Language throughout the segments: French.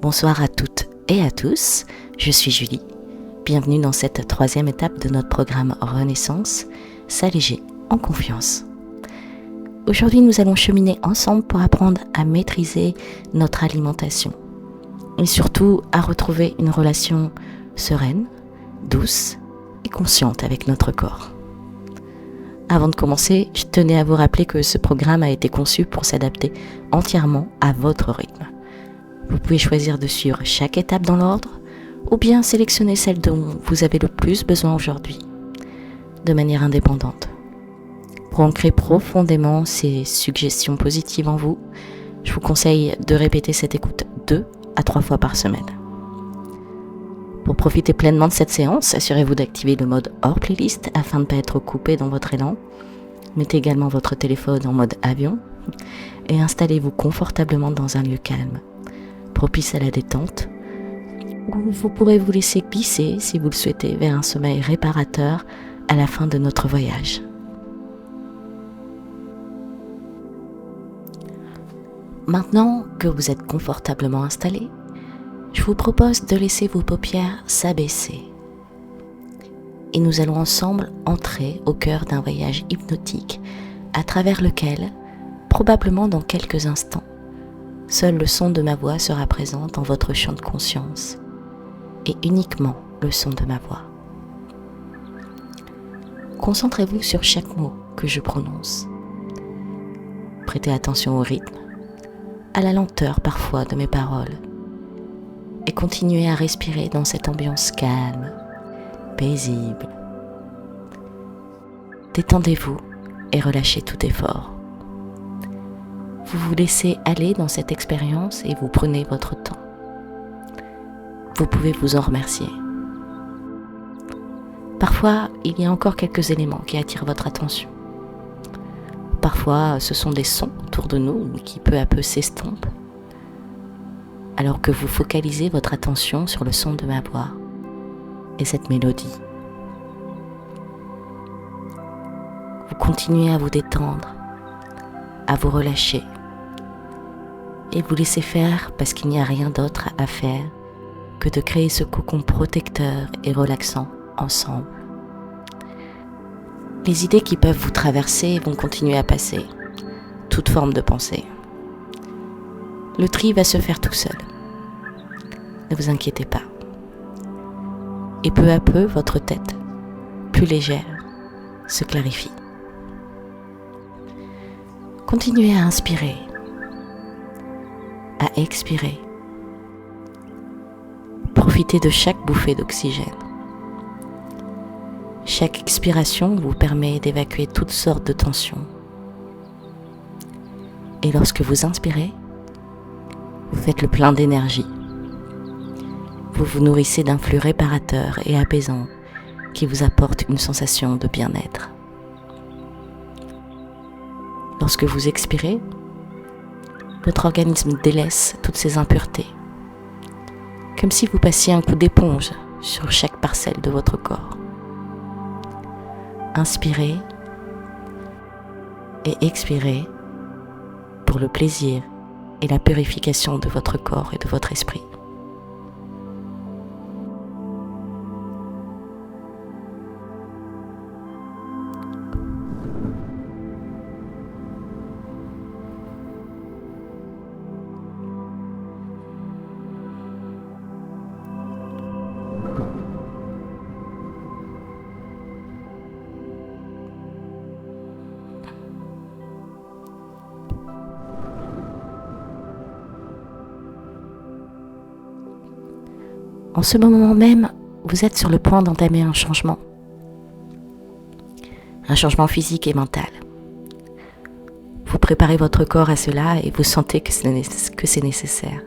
Bonsoir à toutes et à tous, je suis Julie. Bienvenue dans cette 3e étape de notre programme Renaissance, s'alléger en confiance. Aujourd'hui, nous allons cheminer ensemble pour apprendre à maîtriser notre alimentation et surtout à retrouver une relation sereine, douce et consciente avec notre corps. Avant de commencer, je tenais à vous rappeler que ce programme a été conçu pour s'adapter entièrement à votre rythme. Vous pouvez choisir de suivre chaque étape dans l'ordre ou bien sélectionner celle dont vous avez le plus besoin aujourd'hui, de manière indépendante. Pour ancrer profondément ces suggestions positives en vous, je vous conseille de répéter cette écoute 2 à 3 fois par semaine. Pour profiter pleinement de cette séance, assurez-vous d'activer le mode hors playlist afin de ne pas être coupé dans votre élan. Mettez également votre téléphone en mode avion et installez-vous confortablement dans un lieu calme, propice à la détente, où vous pourrez vous laisser glisser, si vous le souhaitez, vers un sommeil réparateur à la fin de notre voyage. Maintenant que vous êtes confortablement installé, je vous propose de laisser vos paupières s'abaisser. Et nous allons ensemble entrer au cœur d'un voyage hypnotique à travers lequel, probablement dans quelques instants, seul le son de ma voix sera présent dans votre champ de conscience et uniquement le son de ma voix. Concentrez-vous sur chaque mot que je prononce. Prêtez attention au rythme, à la lenteur parfois de mes paroles et continuez à respirer dans cette ambiance calme, paisible. Détendez-vous et relâchez tout effort. Vous vous laissez aller dans cette expérience et vous prenez votre temps. Vous pouvez vous en remercier. Parfois, il y a encore quelques éléments qui attirent votre attention. Parfois, ce sont des sons autour de nous qui peu à peu s'estompent, alors que vous focalisez votre attention sur le son de ma voix et cette mélodie. Vous continuez à vous détendre, à vous relâcher et vous laisser faire parce qu'il n'y a rien d'autre à faire que de créer ce cocon protecteur et relaxant ensemble. Les idées qui peuvent vous traverser vont continuer à passer, toute forme de pensée. Le tri va se faire tout seul. Ne vous inquiétez pas. Et peu à peu, votre tête, plus légère, se clarifie. Continuez à inspirer, à expirer. Profitez de chaque bouffée d'oxygène. Chaque expiration vous permet d'évacuer toutes sortes de tensions. Et lorsque vous inspirez, vous faites le plein d'énergie. Vous vous nourrissez d'un flux réparateur et apaisant qui vous apporte une sensation de bien-être. Lorsque vous expirez, votre organisme délaisse toutes ces impuretés, comme si vous passiez un coup d'éponge sur chaque parcelle de votre corps. Inspirez et expirez pour le plaisir et la purification de votre corps et de votre esprit. En ce moment même, vous êtes sur le point d'entamer un changement physique et mental. Vous préparez votre corps à cela et vous sentez que c'est nécessaire.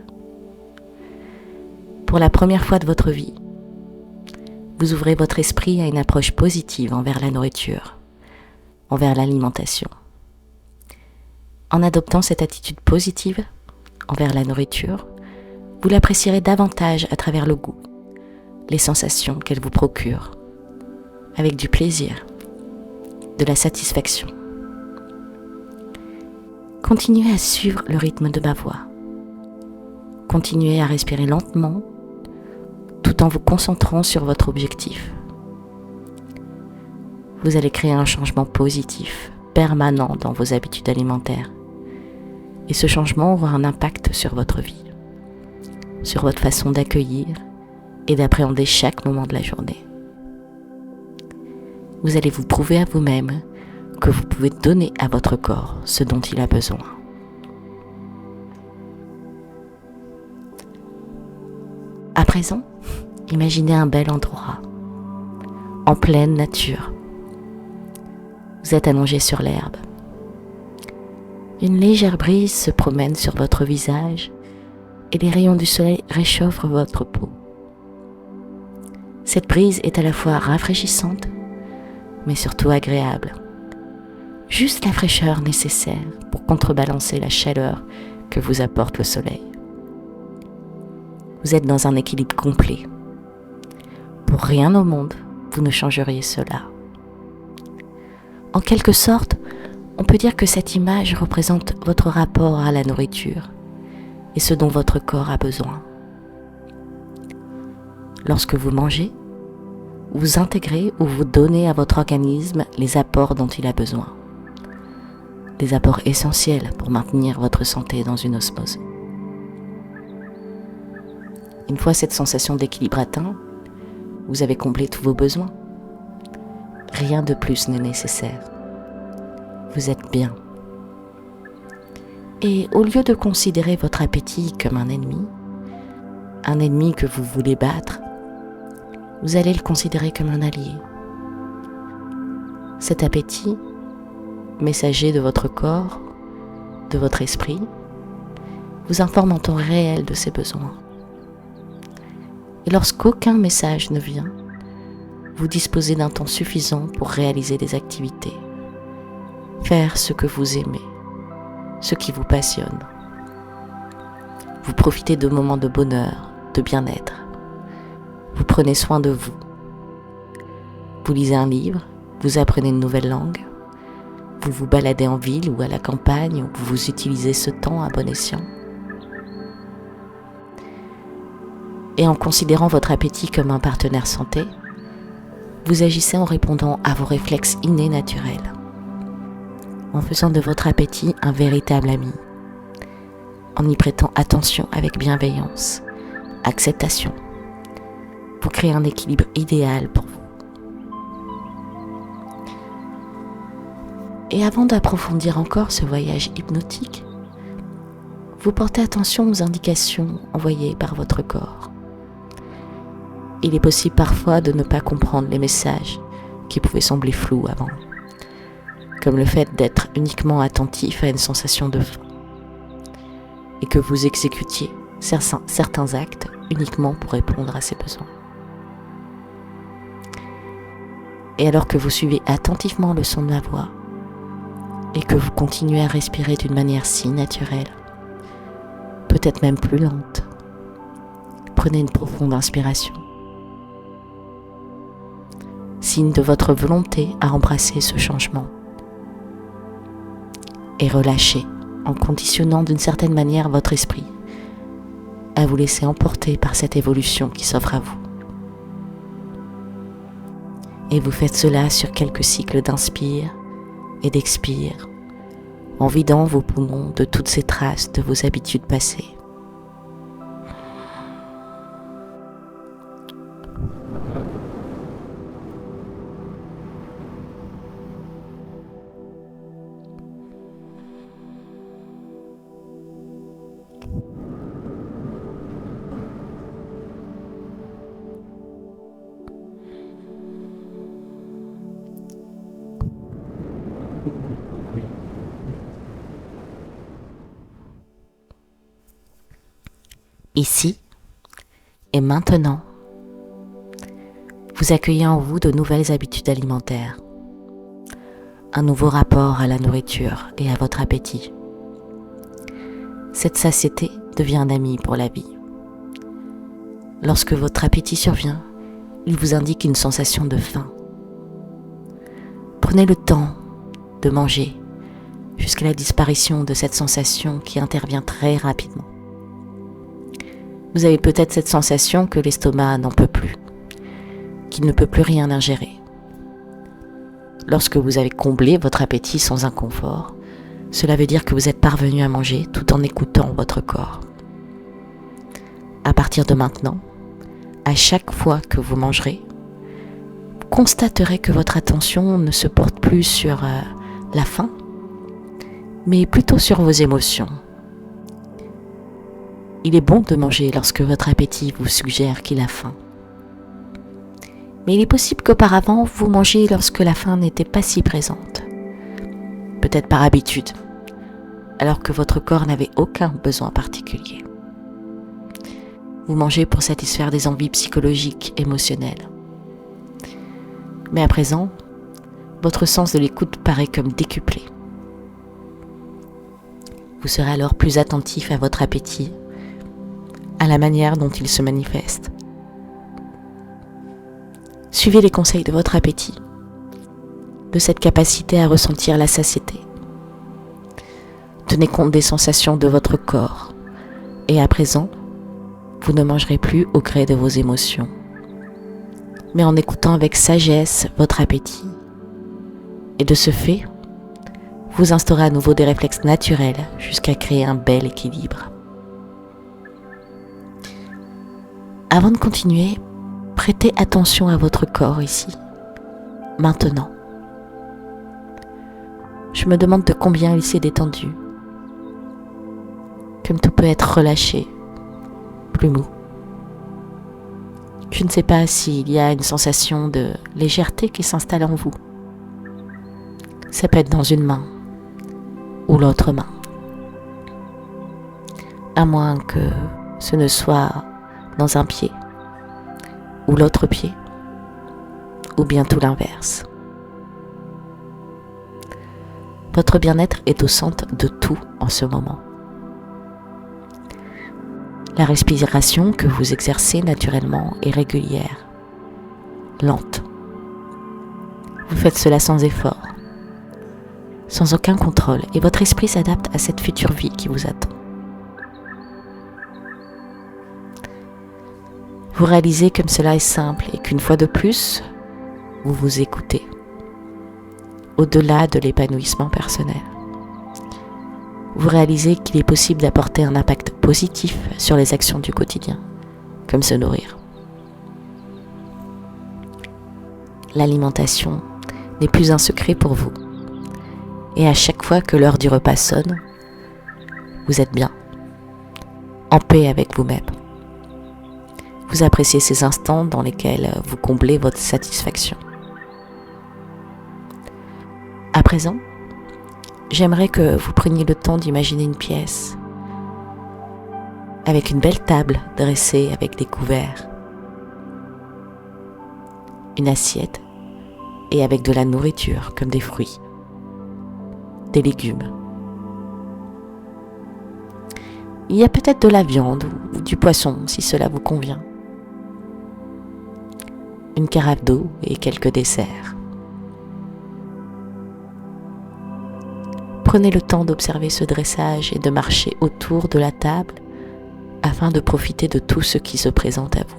Pour la première fois de votre vie, vous ouvrez votre esprit à une approche positive envers la nourriture, envers l'alimentation. En adoptant cette attitude positive envers la nourriture, vous l'apprécierez davantage à travers le goût, les sensations qu'elle vous procure, avec du plaisir, de la satisfaction. Continuez à suivre le rythme de ma voix. Continuez à respirer lentement tout en vous concentrant sur votre objectif. Vous allez créer un changement positif, permanent dans vos habitudes alimentaires. Et ce changement aura un impact sur votre vie, sur votre façon d'accueillir et d'appréhender chaque moment de la journée. Vous allez vous prouver à vous-même que vous pouvez donner à votre corps ce dont il a besoin. À présent, imaginez un bel endroit, en pleine nature. Vous êtes allongé sur l'herbe. Une légère brise se promène sur votre visage et les rayons du soleil réchauffent votre peau. Cette brise est à la fois rafraîchissante, mais surtout agréable. Juste la fraîcheur nécessaire pour contrebalancer la chaleur que vous apporte le soleil. Vous êtes dans un équilibre complet. Pour rien au monde, vous ne changeriez cela. En quelque sorte, on peut dire que cette image représente votre rapport à la nourriture et ce dont votre corps a besoin. Lorsque vous mangez, vous intégrez ou vous donnez à votre organisme les apports dont il a besoin. Des apports essentiels pour maintenir votre santé dans une osmose. Une fois cette sensation d'équilibre atteinte, vous avez comblé tous vos besoins. Rien de plus n'est nécessaire. Vous êtes bien. Et au lieu de considérer votre appétit comme un ennemi que vous voulez battre, vous allez le considérer comme un allié. Cet appétit, messager de votre corps, de votre esprit, vous informe en temps réel de ses besoins. Et lorsqu'aucun message ne vient, vous disposez d'un temps suffisant pour réaliser des activités, faire ce que vous aimez, ce qui vous passionne. Vous profitez de moments de bonheur, de bien-être. Vous prenez soin de vous. Vous lisez un livre, vous apprenez une nouvelle langue, vous vous baladez en ville ou à la campagne, où vous utilisez ce temps à bon escient. Et en considérant votre appétit comme un partenaire santé, vous agissez en répondant à vos réflexes innés naturels, en faisant de votre appétit un véritable ami, en y prêtant attention avec bienveillance, acceptation, pour créer un équilibre idéal pour vous. Et avant d'approfondir encore ce voyage hypnotique, vous portez attention aux indications envoyées par votre corps. Il est possible parfois de ne pas comprendre les messages qui pouvaient sembler flous avant, comme le fait d'être uniquement attentif à une sensation de faim, et que vous exécutiez certains actes uniquement pour répondre à ces besoins. Et alors que vous suivez attentivement le son de ma voix, et que vous continuez à respirer d'une manière si naturelle, peut-être même plus lente, prenez une profonde inspiration. Signe de votre volonté à embrasser ce changement. Et relâchez, en conditionnant d'une certaine manière votre esprit à vous laisser emporter par cette évolution qui s'offre à vous. Et vous faites cela sur quelques cycles d'inspire et d'expire, en vidant vos poumons de toutes ces traces de vos habitudes passées. Ici et maintenant, vous accueillez en vous de nouvelles habitudes alimentaires, un nouveau rapport à la nourriture et à votre appétit. Cette satiété devient un ami pour la vie. Lorsque votre appétit survient, il vous indique une sensation de faim. Prenez le temps de manger jusqu'à la disparition de cette sensation qui intervient très rapidement. Vous avez peut-être cette sensation que l'estomac n'en peut plus, qu'il ne peut plus rien ingérer. Lorsque vous avez comblé votre appétit sans inconfort, cela veut dire que vous êtes parvenu à manger tout en écoutant votre corps. À partir de maintenant, à chaque fois que vous mangerez, vous constaterez que votre attention ne se porte plus sur la faim, mais plutôt sur vos émotions. Il est bon de manger lorsque votre appétit vous suggère qu'il a faim. Mais il est possible qu'auparavant, vous mangiez lorsque la faim n'était pas si présente. Peut-être par habitude, alors que votre corps n'avait aucun besoin particulier. Vous mangez pour satisfaire des envies psychologiques, émotionnelles. Mais à présent, votre sens de l'écoute paraît comme décuplé. Vous serez alors plus attentif à votre appétit, à la manière dont il se manifeste. Suivez les conseils de votre appétit, de cette capacité à ressentir la satiété. Tenez compte des sensations de votre corps et à présent, vous ne mangerez plus au gré de vos émotions, mais en écoutant avec sagesse votre appétit. Et de ce fait, vous instaurez à nouveau des réflexes naturels jusqu'à créer un bel équilibre. Avant de continuer, prêtez attention à votre corps ici, maintenant. Je me demande de combien il s'est détendu, comme tout peut être relâché, plus mou. Je ne sais pas s'il y a une sensation de légèreté qui s'installe en vous. Ça peut être dans une main ou l'autre main. À moins que ce ne soit dans un pied ou l'autre pied, ou bien tout l'inverse. Votre bien-être est au centre de tout en ce moment. La respiration que vous exercez naturellement est régulière, lente. Vous faites cela sans effort, sans aucun contrôle, et votre esprit s'adapte à cette future vie qui vous attend. Vous réalisez comme cela est simple et qu'une fois de plus, vous vous écoutez, au-delà de l'épanouissement personnel. Vous réalisez qu'il est possible d'apporter un impact positif sur les actions du quotidien, comme se nourrir. L'alimentation n'est plus un secret pour vous. Et à chaque fois que l'heure du repas sonne, vous êtes bien, en paix avec vous-même. Vous appréciez ces instants dans lesquels vous comblez votre satisfaction. À présent, j'aimerais que vous preniez le temps d'imaginer une pièce avec une belle table dressée avec des couverts, une assiette et avec de la nourriture comme des fruits, des légumes. Il y a peut-être de la viande ou du poisson si cela vous convient. Une carafe d'eau et quelques desserts. Prenez le temps d'observer ce dressage et de marcher autour de la table afin de profiter de tout ce qui se présente à vous.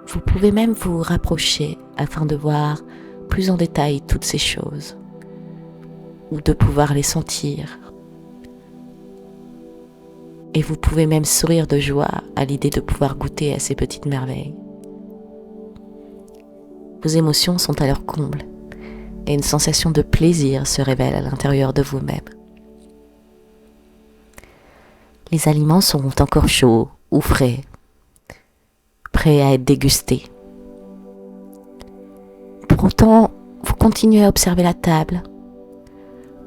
Vous pouvez même vous rapprocher afin de voir plus en détail toutes ces choses ou de pouvoir les sentir. Et vous pouvez même sourire de joie à l'idée de pouvoir goûter à ces petites merveilles. Vos émotions sont à leur comble et une sensation de plaisir se révèle à l'intérieur de vous-même. Les aliments sont encore chauds ou frais, prêts à être dégustés. Pour autant, vous continuez à observer la table,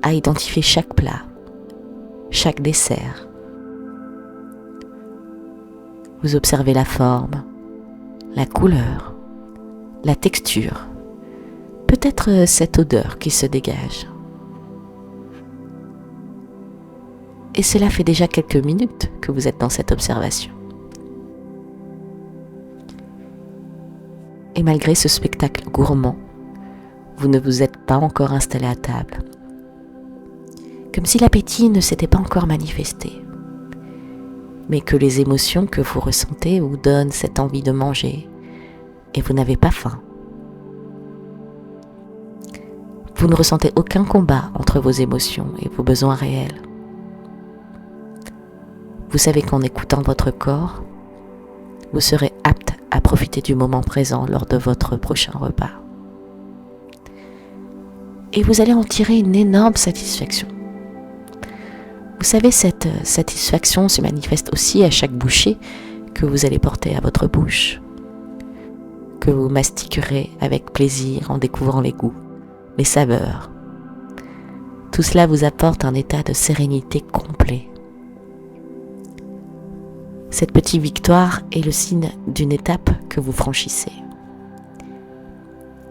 à identifier chaque plat, chaque dessert. Vous observez la forme, la couleur, la texture, peut-être cette odeur qui se dégage. Et cela fait déjà quelques minutes que vous êtes dans cette observation. Et malgré ce spectacle gourmand, vous ne vous êtes pas encore installé à table. Comme si l'appétit ne s'était pas encore manifesté. mais que les émotions que vous ressentez vous donnent cette envie de manger et vous n'avez pas faim. Vous ne ressentez aucun combat entre vos émotions et vos besoins réels. Vous savez qu'en écoutant votre corps, vous serez apte à profiter du moment présent lors de votre prochain repas. Et vous allez en tirer une énorme satisfaction. Vous savez, cette satisfaction se manifeste aussi à chaque bouchée que vous allez porter à votre bouche, que vous mastiquerez avec plaisir en découvrant les goûts, les saveurs. Tout cela vous apporte un état de sérénité complet. Cette petite victoire est le signe d'une étape que vous franchissez.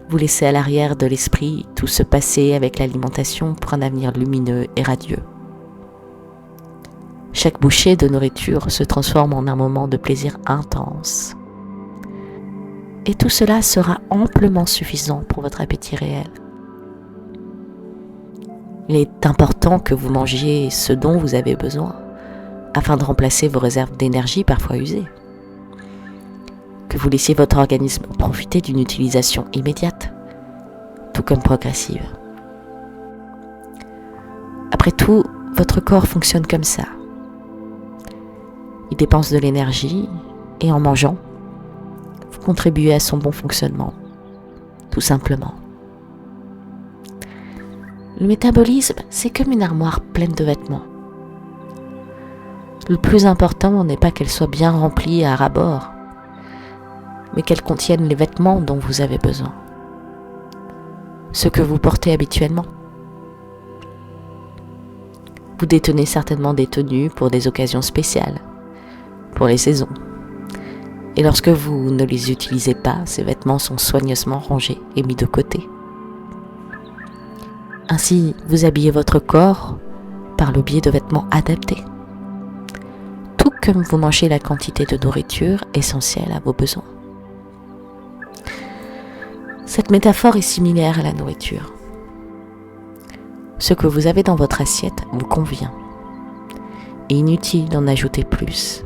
Vous laissez à l'arrière de l'esprit tout ce passé avec l'alimentation pour un avenir lumineux et radieux. Chaque bouchée de nourriture se transforme en un moment de plaisir intense. Et tout cela sera amplement suffisant pour votre appétit réel. Il est important que vous mangiez ce dont vous avez besoin, afin de remplacer vos réserves d'énergie parfois usées. Que vous laissiez votre organisme profiter d'une utilisation immédiate, tout comme progressive. Après tout, votre corps fonctionne comme ça. Il dépense de l'énergie et en mangeant, vous contribuez à son bon fonctionnement, tout simplement. Le métabolisme, c'est comme une armoire pleine de vêtements. Le plus important n'est pas qu'elle soit bien remplie à ras-bord, mais qu'elle contienne les vêtements dont vous avez besoin, ceux que vous portez habituellement. Vous détenez certainement des tenues pour des occasions spéciales, pour les saisons. Et lorsque vous ne les utilisez pas, ces vêtements sont soigneusement rangés et mis de côté. Ainsi, vous habillez votre corps par le biais de vêtements adaptés, tout comme vous mangez la quantité de nourriture essentielle à vos besoins. Cette métaphore est similaire à la nourriture. Ce que vous avez dans votre assiette vous convient. Et inutile d'en ajouter plus.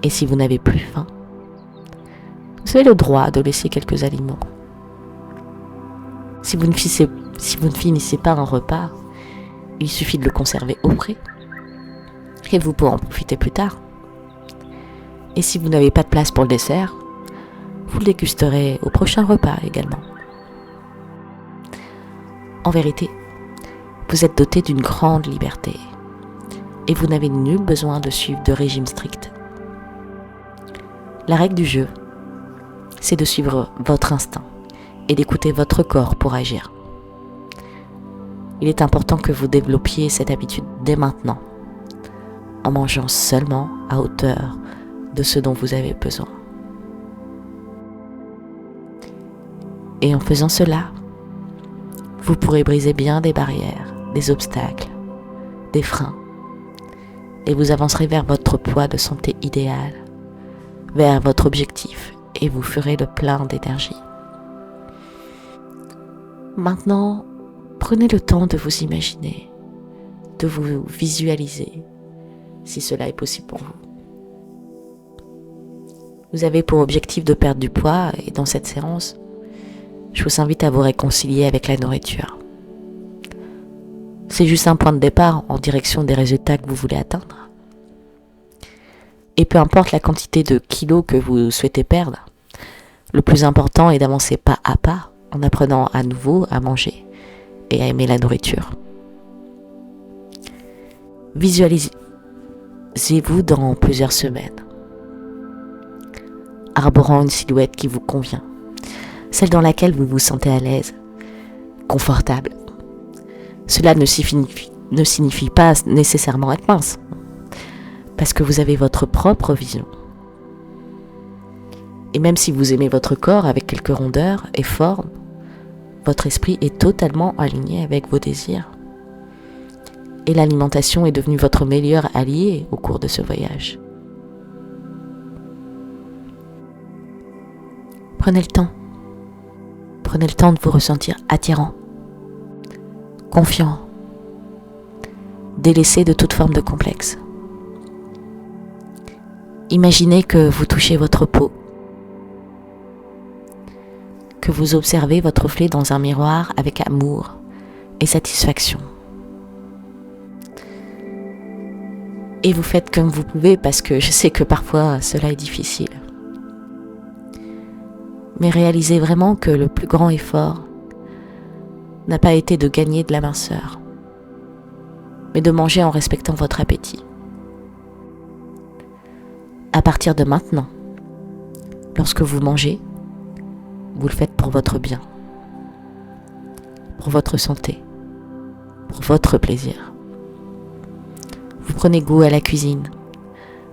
Et si vous n'avez plus faim, vous avez le droit de laisser quelques aliments. Si vous ne finissez pas un repas, il suffit de le conserver au frais et vous pourrez en profiter plus tard. Et si vous n'avez pas de place pour le dessert, vous le dégusterez au prochain repas également. En vérité, vous êtes doté d'une grande liberté et vous n'avez nul besoin de suivre de régime strict. La règle du jeu, c'est de suivre votre instinct et d'écouter votre corps pour agir. Il est important que vous développiez cette habitude dès maintenant, en mangeant seulement à hauteur de ce dont vous avez besoin. Et en faisant cela, vous pourrez briser bien des barrières, des obstacles, des freins, et vous avancerez vers votre poids de santé idéal, vers votre objectif, et vous ferez le plein d'énergie. Maintenant, prenez le temps de vous imaginer, de vous visualiser, si cela est possible pour vous. Vous avez pour objectif de perdre du poids et dans cette séance, je vous invite à vous réconcilier avec la nourriture. C'est juste un point de départ en direction des résultats que vous voulez atteindre. Et peu importe la quantité de kilos que vous souhaitez perdre, le plus important est d'avancer pas à pas en apprenant à nouveau à manger et à aimer la nourriture. Visualisez-vous dans plusieurs semaines, arborant une silhouette qui vous convient, celle dans laquelle vous vous sentez à l'aise, confortable. Cela ne signifie pas nécessairement être mince, parce que vous avez votre propre vision. Et même si vous aimez votre corps avec quelques rondeurs et formes, votre esprit est totalement aligné avec vos désirs. Et l'alimentation est devenue votre meilleur allié au cours de ce voyage. Prenez le temps. Prenez le temps de vous ressentir attirant, confiant, délaissé de toute forme de complexe. Imaginez que vous touchez votre peau, que vous observez votre reflet dans un miroir avec amour et satisfaction. Et vous faites comme vous pouvez parce que je sais que parfois cela est difficile. Mais réalisez vraiment que le plus grand effort n'a pas été de gagner de la minceur, mais de manger en respectant votre appétit. À partir de maintenant, lorsque vous mangez, vous le faites pour votre bien, pour votre santé, pour votre plaisir. Vous prenez goût à la cuisine,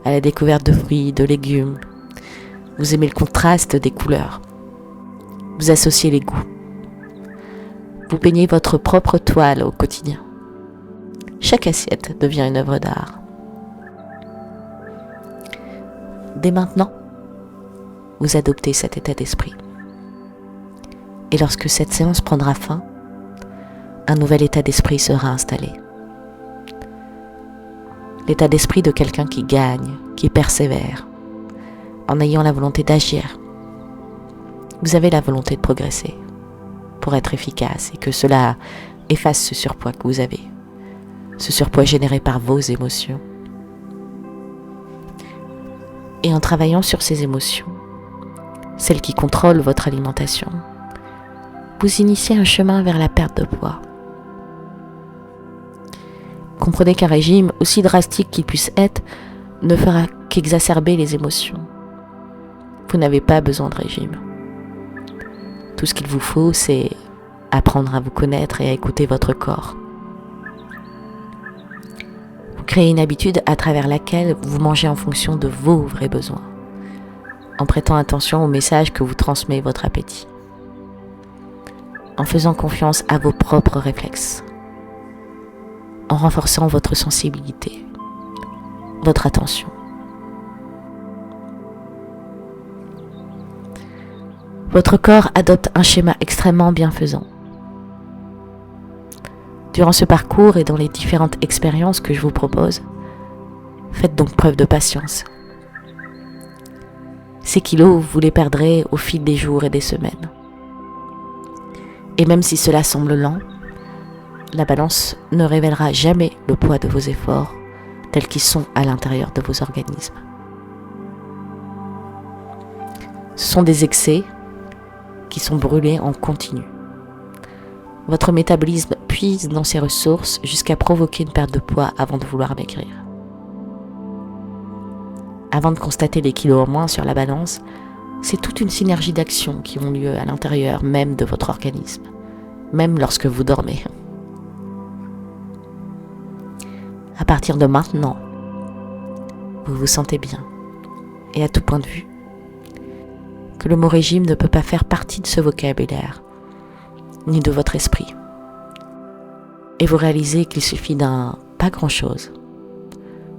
à la découverte de fruits, de légumes. Vous aimez le contraste des couleurs. Vous associez les goûts. Vous peignez votre propre toile au quotidien. Chaque assiette devient une œuvre d'art. Dès maintenant, vous adoptez cet état d'esprit. Et lorsque cette séance prendra fin, un nouvel état d'esprit sera installé. L'état d'esprit de quelqu'un qui gagne, qui persévère, en ayant la volonté d'agir. Vous avez la volonté de progresser pour être efficace et que cela efface ce surpoids que vous avez, ce surpoids généré par vos émotions. Et en travaillant sur ces émotions, celles qui contrôlent votre alimentation, vous initiez un chemin vers la perte de poids. Comprenez qu'un régime, aussi drastique qu'il puisse être, ne fera qu'exacerber les émotions. Vous n'avez pas besoin de régime. Tout ce qu'il vous faut, c'est apprendre à vous connaître et à écouter votre corps. Vous créez une habitude à travers laquelle vous mangez en fonction de vos vrais besoins, en prêtant attention aux messages que vous transmet votre appétit, en faisant confiance à vos propres réflexes, en renforçant votre sensibilité, votre attention. Votre corps adopte un schéma extrêmement bienfaisant. Durant ce parcours et dans les différentes expériences que je vous propose, faites donc preuve de patience. Ces kilos, vous les perdrez au fil des jours et des semaines. Et même si cela semble lent, la balance ne révélera jamais le poids de vos efforts tels qu'ils sont à l'intérieur de vos organismes. Ce sont des excès qui sont brûlés en continu. Votre métabolisme puise dans ses ressources jusqu'à provoquer une perte de poids avant de vouloir maigrir. Avant de constater les kilos en moins sur la balance, c'est toute une synergie d'actions qui ont lieu à l'intérieur même de votre organisme, même lorsque vous dormez. À partir de maintenant, vous vous sentez bien, et à tout point de vue, que le mot régime ne peut pas faire partie de ce vocabulaire, ni de votre esprit. Et vous réalisez qu'il suffit d'un pas grand-chose,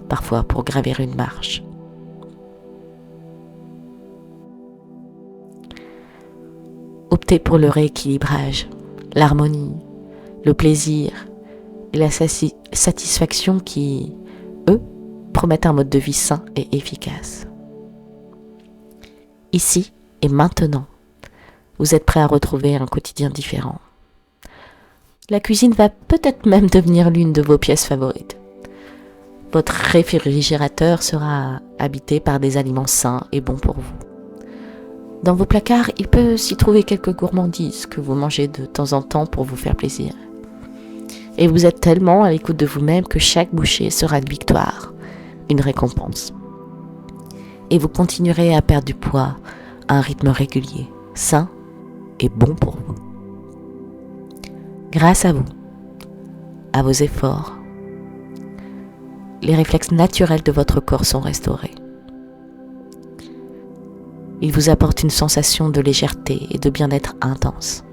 parfois pour gravir une marche. Optez pour le rééquilibrage, l'harmonie, le plaisir et la satisfaction qui, eux, promettent un mode de vie sain et efficace. Ici et maintenant, vous êtes prêt à retrouver un quotidien différent. La cuisine va peut-être même devenir l'une de vos pièces favorites. Votre réfrigérateur sera habité par des aliments sains et bons pour vous. Dans vos placards, il peut s'y trouver quelques gourmandises que vous mangez de temps en temps pour vous faire plaisir. Et vous êtes tellement à l'écoute de vous-même que chaque bouchée sera une victoire, une récompense. Et vous continuerez à perdre du poids à un rythme régulier, sain et bon pour vous. Grâce à vous, à vos efforts, les réflexes naturels de votre corps sont restaurés. Il vous apporte une sensation de légèreté et de bien-être intense.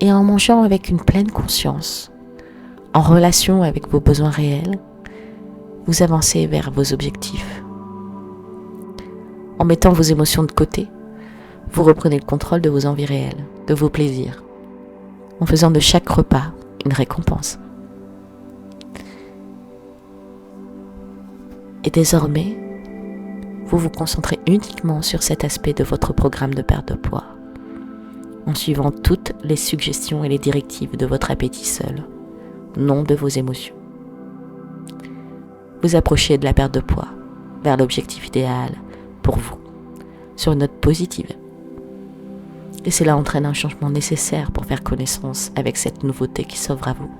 Et en mangeant avec une pleine conscience, en relation avec vos besoins réels, vous avancez vers vos objectifs. En mettant vos émotions de côté, vous reprenez le contrôle de vos envies réelles, de vos plaisirs, en faisant de chaque repas une récompense. Et désormais, vous vous concentrez uniquement sur cet aspect de votre programme de perte de poids, en suivant toutes les suggestions et les directives de votre appétit seul, non de vos émotions. Vous approchez de la perte de poids vers l'objectif idéal pour vous, sur une note positive. Et cela entraîne un changement nécessaire pour faire connaissance avec cette nouveauté qui s'offre à vous.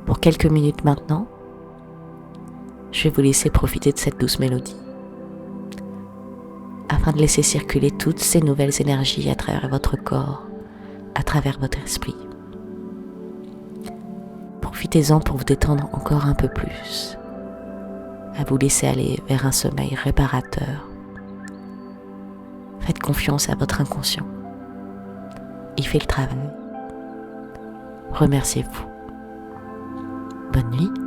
Pour quelques minutes maintenant, je vais vous laisser profiter de cette douce mélodie, afin de laisser circuler toutes ces nouvelles énergies à travers votre corps, à travers votre esprit. Profitez-en pour vous détendre encore un peu plus, à vous laisser aller vers un sommeil réparateur. Faites confiance à votre inconscient. Il fait le travail. Remerciez-vous. Bonne nuit.